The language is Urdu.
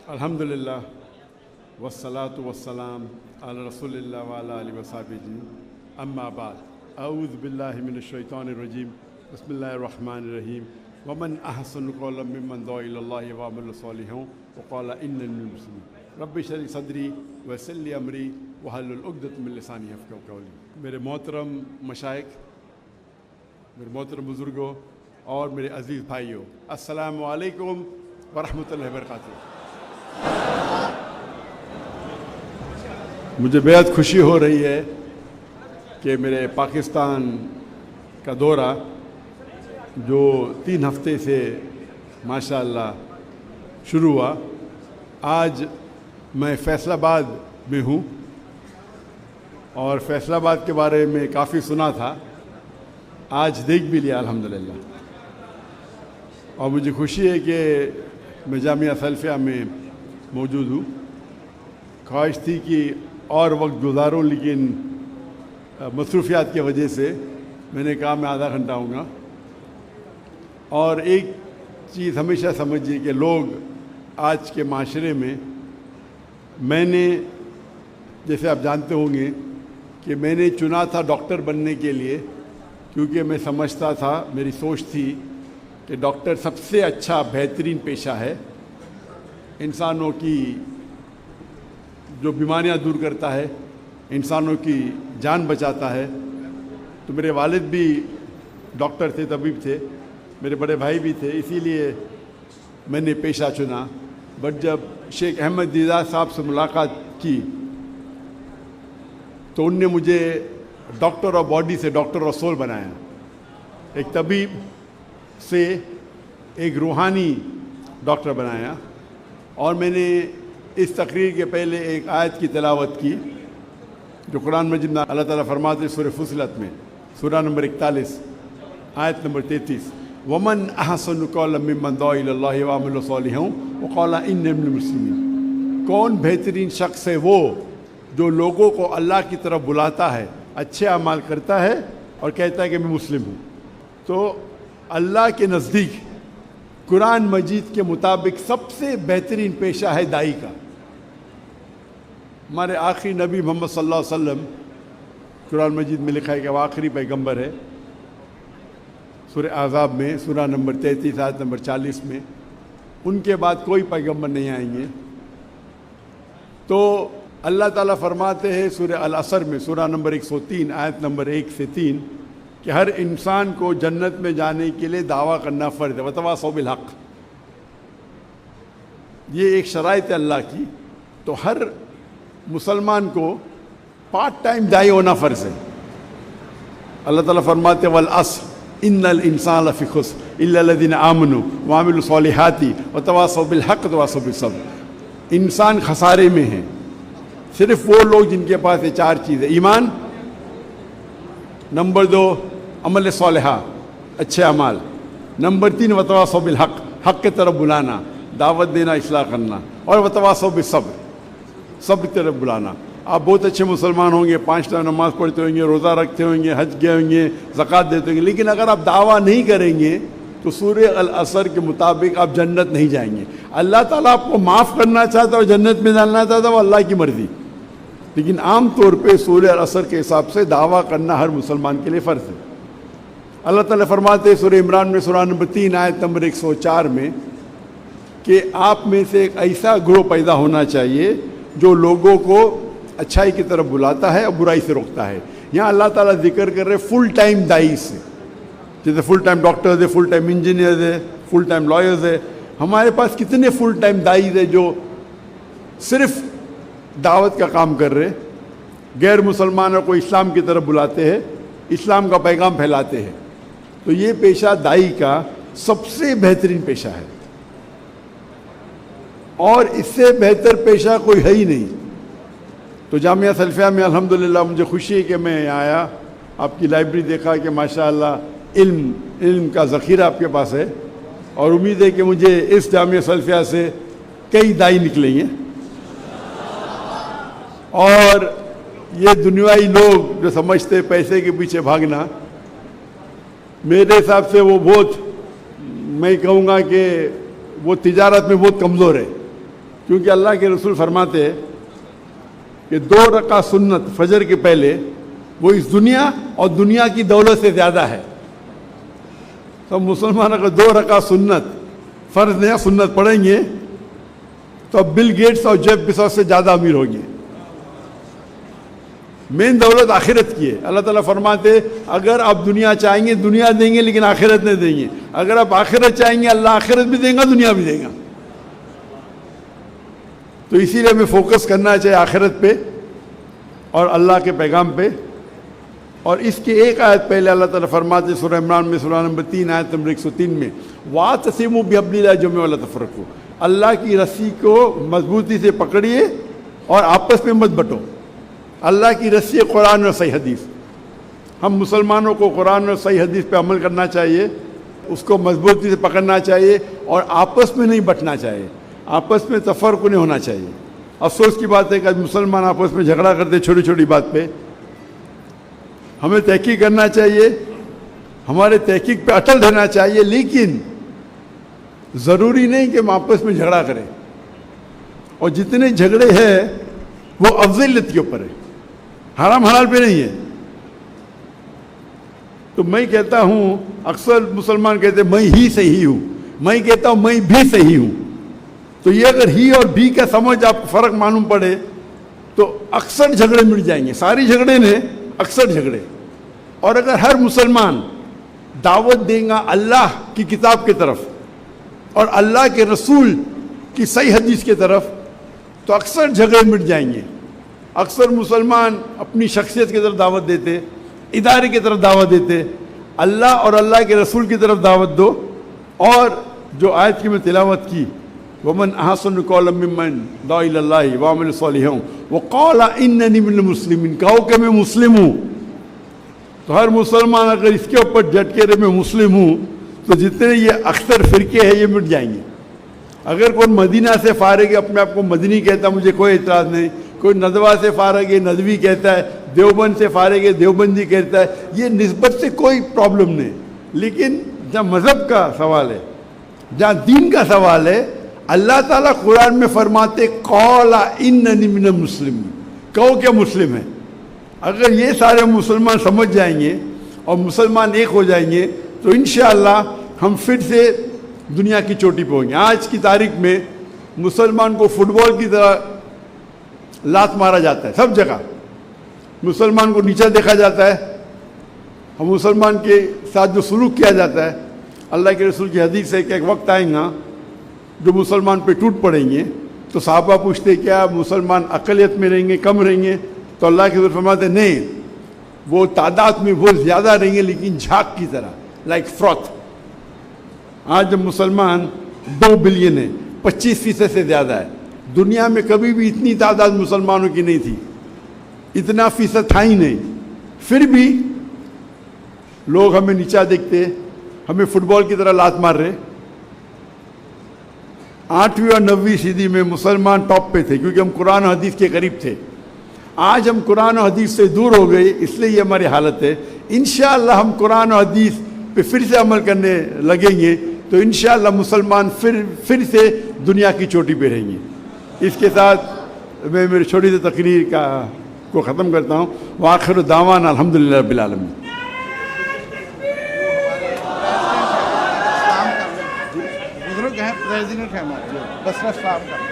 الحمدللہ والصلاة والسلام علی رسول اللہ وعلی آلہ وصحبہ اجمعین، اما بعد، اعوذ باللہ من الشیطان الرجیم، بسم اللہ الرحمن الرحیم، ومن احسن قولا ممن دعا الی اللہ وعمل صالحا وقال انی من المسلمین، رب اشرح لی صدری ویسر لی امری واحلل عقدۃ من لسانی یفقہوا قولی۔ میرے محترم مشائخ، میرے محترم بزرگوں اور میرے عزیز بھائیوں، السلام علیکم ورحمۃ اللہ وبرکاتہ۔ مجھے بہت خوشی ہو رہی ہے کہ میرے پاکستان کا دورہ جو 3 ہفتے سے ماشاءاللہ شروع ہوا، آج میں فیصل آباد میں ہوں اور فیصل آباد کے بارے میں کافی سنا تھا، آج دیکھ بھی لیا الحمدللہ، اور مجھے خوشی ہے کہ میں جامعہ سلفیہ میں موجود ہوں۔ خواہش تھی کہ اور وقت گزاروں، لیکن مصروفیات کی وجہ سے میں نے کہا میں آدھا گھنٹہ ہوں گا۔ اور ایک چیز ہمیشہ سمجھیے کہ لوگ آج کے معاشرے میں نے جیسے آپ جانتے ہوں گے کہ میں نے چنا تھا ڈاکٹر بننے کے لیے، کیونکہ میں سمجھتا تھا، میری سوچ تھی کہ ڈاکٹر سب سے اچھا بہترین پیشہ ہے، انسانوں کی جو بیماریاں دور کرتا ہے، انسانوں کی جان بچاتا ہے۔ تو میرے والد بھی ڈاکٹر تھے، طبیب تھے، میرے بڑے بھائی بھی تھے، اسی لیے میں نے پیشہ چنا۔ بٹ جب شیخ احمد دیدار صاحب سے ملاقات کی تو ان نے مجھے ڈاکٹر آف باڈی سے ڈاکٹر آف سول بنایا، ایک طبیب سے ایک روحانی ڈاکٹر بنایا۔ اور میں نے اس تقریر کے پہلے ایک آیت کی تلاوت کی جو قرآن مجید میں اللہ تعالیٰ فرماتے ہیں سورہ فصلت میں، سورہ نمبر 41 آیت نمبر 33، ومن احسن قولا ممن دعا الی اللہ وعمل صالحا وقال انی من المسلمین، کون بہترین شخص ہے وہ جو لوگوں کو اللہ کی طرف بلاتا ہے، اچھے اعمال کرتا ہے اور کہتا ہے کہ میں مسلم ہوں۔ تو اللہ کے نزدیک قرآن مجید کے مطابق سب سے بہترین پیشہ ہے داعی کا۔ ہمارے آخری نبی محمد صلی اللہ علیہ وسلم، قرآن مجید میں لکھا ہے کہ وہ آخری پیغمبر ہے، سورہ احزاب میں سورہ نمبر 33 آیت نمبر 40 میں، ان کے بعد کوئی پیغمبر نہیں آئیں گے۔ تو اللہ تعالیٰ فرماتے ہیں سورہ العصر میں سورہ نمبر 103 آیت نمبر 1 سے 3 کہ ہر انسان کو جنت میں جانے کے لیے دعویٰ کرنا فرض ہے، وتواصوا بالحق۔ یہ ایک شرائط ہے اللہ کی، تو ہر مسلمان کو پارٹ ٹائم داعی ہونا فرض ہے۔ اللہ تعالیٰ فرماتے ہیں والعصر ان الانسان لفی خسر الا الذین آمنوا وعملوا الصالحات وتواصوا بالحق وتواصوا بالصبر۔ انسان خسارے میں ہے، صرف وہ لوگ جن کے پاس یہ 4 چیزیں، ایمان، نمبر 2 عمل صالحہ، اچھے اعمال، نمبر 3 وتواصوا بالحق، حق کی طرف بلانا، دعوت دینا، اصلاح کرنا، اور وتواصوا بالصبر، صبر کی طرف بلانا۔ آپ بہت اچھے مسلمان ہوں گے، 5 ٹائم نماز پڑھتے ہوں گے، روزہ رکھتے ہوں گے، حج گئے ہوں گے، زکوٰۃ دیتے ہوں گے، لیکن اگر آپ دعویٰ نہیں کریں گے تو سورہ العصر کے مطابق آپ جنت نہیں جائیں گے۔ اللہ تعالیٰ آپ کو معاف کرنا چاہتا ہے اور جنت میں ڈالنا چاہتا ہے، وہ اللہ کی مرضی، لیکن عام طور پہ سورہ العصر کے حساب سے دعویٰ کرنا ہر مسلمان کے لیے فرض ہے۔ اللہ تعالیٰ فرماتے ہیں سورہ عمران میں سورہ نمبر 3 آیت نمبر 104 میں کہ آپ میں سے ایک ایسا گروہ پیدا ہونا چاہیے جو لوگوں کو اچھائی کی طرف بلاتا ہے اور برائی سے روکتا ہے۔ یہاں اللہ تعالیٰ ذکر کر رہے فل ٹائم داعی سے، جیسے فل ٹائم ڈاکٹرز ہے، فل ٹائم انجینئرز ہے، فل ٹائم لائرز ہے۔ ہمارے پاس کتنے فل ٹائم داعی ہے جو صرف دعوت کا کام کر رہے، غیر مسلمانوں کو اسلام کی طرف بلاتے ہیں، اسلام کا پیغام پھیلاتے ہیں۔ تو یہ پیشہ داعی کا سب سے بہترین پیشہ ہے، اور اس سے بہتر پیشہ کوئی ہے ہی نہیں۔ تو جامعہ سلفیہ میں الحمدللہ مجھے خوشی ہے کہ میں یہاں آیا، آپ کی لائبریری دیکھا کہ ماشاءاللہ علم کا ذخیرہ آپ کے پاس ہے، اور امید ہے کہ مجھے اس جامعہ سلفیہ سے کئی داعی نکلیں گے، اور یہ دنیائی لوگ جو سمجھتے پیسے کے پیچھے بھاگنا، میرے حساب سے وہ بہت، میں کہوں گا کہ وہ تجارت میں بہت کمزور ہے، کیونکہ اللہ کے رسول فرماتے ہیں کہ 2 رکعت سنت فجر کے پہلے وہ اس دنیا اور دنیا کی دولت سے زیادہ ہے. تو مسلمان اگر 2 رکعت سنت فرض نہیں سنت پڑھیں گے تو اب بل گیٹس اور جیف بیزوس سے زیادہ امیر ہوں گے. مین دولت آخرت کی ہے. اللہ تعالیٰ فرماتے اگر آپ دنیا چاہیں گے دنیا دیں گے لیکن آخرت نہیں دیں گے. اگر آپ آخرت چاہیں گے اللہ آخرت بھی دیں گا دنیا بھی دیں گا. تو اسی لیے ہمیں فوکس کرنا چاہیے آخرت پہ اور اللہ کے پیغام پہ. اور اس کے ایک آیت پہلے اللہ تعالیٰ فرماتے سورہ عمران میں سورہ نمبر 3 آیت نمبر 103 میں وَاعْتَصِمُوا بِحَبْلِ اللَّهِ جَمِيعًا وَلَا تَفَرَّقُوا. اللہ کی رسی کو مضبوطی سے پکڑیے اور آپس میں مت بٹو. اللہ کی رسی قرآن اور صحیح حدیث. ہم مسلمانوں کو قرآن اور صحیح حدیث پہ عمل کرنا چاہیے, اس کو مضبوطی سے پکڑنا چاہیے اور آپس میں نہیں بٹنا چاہیے, آپس میں تفرق نہیں ہونا چاہیے. افسوس کی بات ہے کہ آج مسلمان آپس میں جھگڑا کرتے چھوٹی چھوٹی بات پہ. ہمیں تحقیق کرنا چاہیے, ہمارے تحقیق پہ اٹل رہنا چاہیے, لیکن ضروری نہیں کہ ہم آپس میں جھگڑا کریں. اور جتنے جھگڑے ہیں وہ افضلیت کے اوپر ہے, حرام حلال پہ نہیں ہے. تو میں کہتا ہوں, اکثر مسلمان کہتے ہیں میں ہی صحیح ہوں, میں کہتا ہوں میں بھی صحیح ہوں. تو یہ اگر ہی اور بھی کا سمجھ آپ کو فرق معلوم پڑے تو اکثر جھگڑے مٹ جائیں گے. ساری جھگڑے نے اکثر جھگڑے. اور اگر ہر مسلمان دعوت دیں گا اللہ کی کتاب کی طرف اور اللہ کے رسول کی صحیح حدیث کی طرف تو اکثر جھگڑے مٹ جائیں گے. اکثر مسلمان اپنی شخصیت کی طرف دعوت دیتے, ادارے کی طرف دعوت دیتے. اللہ اور اللہ کے رسول کی طرف دعوت دو. اور جو آیت کی میں تلاوت کی وَمَنْ أَحْسَنُ قَوْلًا مِّمَّنْ دَعَا إِلَى اللَّهِ وَعَمِلَ صَالِحًا وَقَالَ إِنَّنِي مِنَ الْمُسْلِمِينَ, کہو کہ میں مسلم ہوں. تو ہر مسلمان اگر اس کے اوپر ڈٹ کے رہے میں مسلم ہوں تو جتنے یہ اکثر فرقے ہیں یہ مٹ جائیں گے. اگر کوئی مدینہ سے فارغ ہے اپنے آپ کو مدنی کہتا ہے مجھے کوئی اعتراض نہیں, کوئی ندوہ سے فارغ ہے ندوی کہتا ہے, دیوبند سے فارغ ہے دیوبندی کہتا ہے, یہ نسبت سے کوئی پرابلم نہیں. لیکن جہاں مذہب کا سوال ہے, جہاں دین کا سوال ہے, اللہ تعالیٰ قرآن میں فرماتے قَالَ إِنَّنِي مِنَ الْمُسْلِمِينَ, کہو کہ مسلم ہے. اگر یہ سارے مسلمان سمجھ جائیں گے اور مسلمان ایک ہو جائیں گے تو انشاءاللہ ہم پھر سے دنیا کی چوٹی پہ ہوں گے. آج کی تاریخ میں مسلمان کو فٹ بال کی طرح لات مارا جاتا ہے سب جگہ, مسلمان کو نیچا دیکھا جاتا ہے, ہم مسلمان کے ساتھ جو سلوک کیا جاتا ہے. اللہ کے رسول کی حدیث ہے کہ ایک وقت آئیں گا جو مسلمان پہ ٹوٹ پڑیں گے. تو صحابہ پوچھتے کیا مسلمان اقلیت میں رہیں گے کم رہیں گے؟ تو اللہ کے رسول فرماتے نہیں, وہ تعداد میں وہ زیادہ رہیں گے لیکن جھاگ کی طرح, لائک فروتھ. آج جب مسلمان 2 بلین ہے, 25% سے زیادہ ہے. دنیا میں کبھی بھی اتنی تعداد مسلمانوں کی نہیں تھی, اتنا فیصد تھا ہی نہیں. پھر بھی لوگ ہمیں نیچا دیکھتے, ہمیں فٹ بال کی طرح لات مار رہے. 8ویں اور 9ویں صدی میں مسلمان ٹاپ پہ تھے کیونکہ ہم قرآن و حدیث کے قریب تھے. آج ہم قرآن و حدیث سے دور ہو گئے, اس لیے یہ ہماری حالت ہے. انشاءاللہ ہم قرآن و حدیث پہ پھر سے عمل کرنے لگیں گے تو انشاءاللہ مسلمان پھر سے دنیا کی چوٹی پہ رہیں گے. اس کے ساتھ میں میری چھوٹی سی تقریر کو ختم کرتا ہوں. وآخر دعوانا الحمدللہ رب العالمین. بزرگ ہیں, پریزیڈنٹ ہیں ہمارے بصرہ صاحب کا.